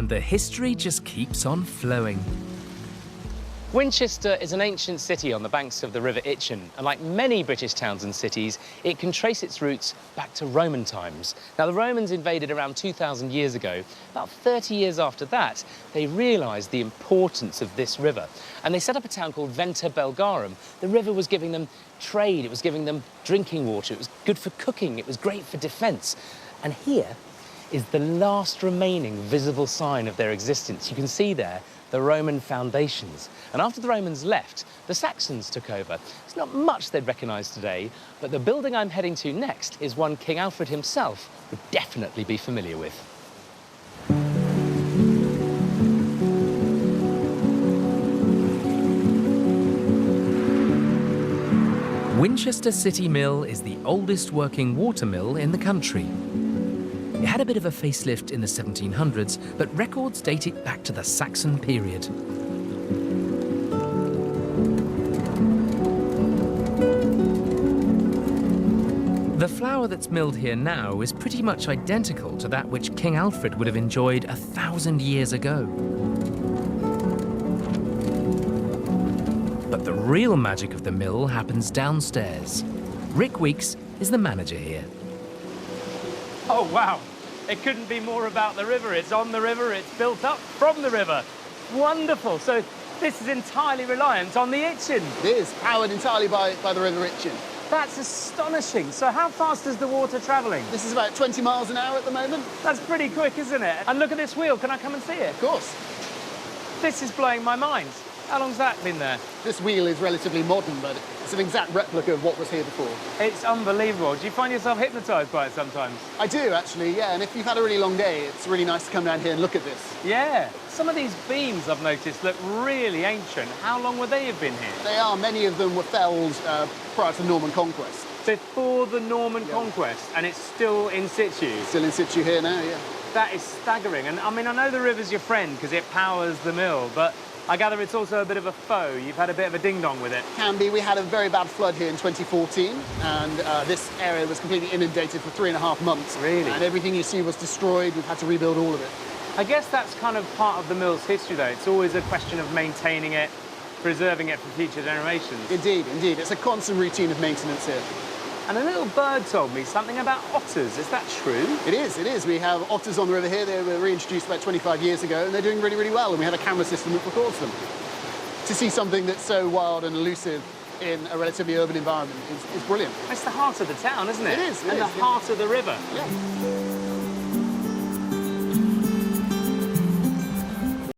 And the history just keeps on flowing. Winchester is an ancient city on the banks of the River Itchen, and like many British towns and cities, it can trace its roots back to Roman times. Now, the Romans invaded around 2,000 years ago. About 30 years after that, they realised the importance of this river, and they set up a town called Venta Belgarum. The river was giving them trade, it was giving them drinking water, it was good for cooking, it was great for defence. And here is the last remaining visible sign of their existence. You can see there the Roman foundations. And after the Romans left, the Saxons took over. It's not much they'd recognise today, but the building I'm heading to next is one King Alfred himself would definitely be familiar with. Winchester City Mill is the oldest working water mill in the country. It had a bit of a facelift in the 1700s, but records date it back to the Saxon period. The flour that's milled here now is pretty much identical to that which King Alfred would have enjoyed 1,000 years ago. But the real magic of the mill happens downstairs. Rick Weeks is the manager here. Oh, wow. It couldn't be more about the river. It's on the river, it's built up from the river. Wonderful. So this is entirely reliant on the Itchen. It is, powered entirely by the River Itchen. That's astonishing. So how fast is the water travelling? This is about 20 miles an hour at the moment. That's pretty quick, isn't it? And look at this wheel. Can I come and see it? Of course. This is blowing my mind. How long's that been there? This wheel is relatively modern, but it's an exact replica of what was here before. It's unbelievable. Do you find yourself hypnotised by it sometimes? I do, actually, yeah. And if you've had a really long day, it's really nice to come down here and look at this. Yeah. Some of these beams, I've noticed, look really ancient. How long would they have been here? They are. Many of them were felled prior to Norman conquest. Before the Norman conquest, and it's still in situ? Still in situ here now, yeah. That is staggering. And I mean, I know the river's your friend because it powers the mill, but I gather it's also a bit of a foe. You've had a bit of a ding-dong with it. Can be. We had a very bad flood here in 2014, and this area was completely inundated for 3.5 months. Really? And everything you see was destroyed. We've had to rebuild all of it. I guess that's kind of part of the mill's history, though. It's always a question of maintaining it, preserving it for future generations. Indeed, indeed. It's a constant routine of maintenance here. And a little bird told me something about otters. Is that true? It is, it is. We have otters on the river here. They were reintroduced about 25 years ago, and they're doing really, really well, and we had a camera system that records them. To see something that's so wild and elusive in a relatively urban environment is brilliant. It's the heart of the town, isn't it? It is, and the heart of the river. Yeah.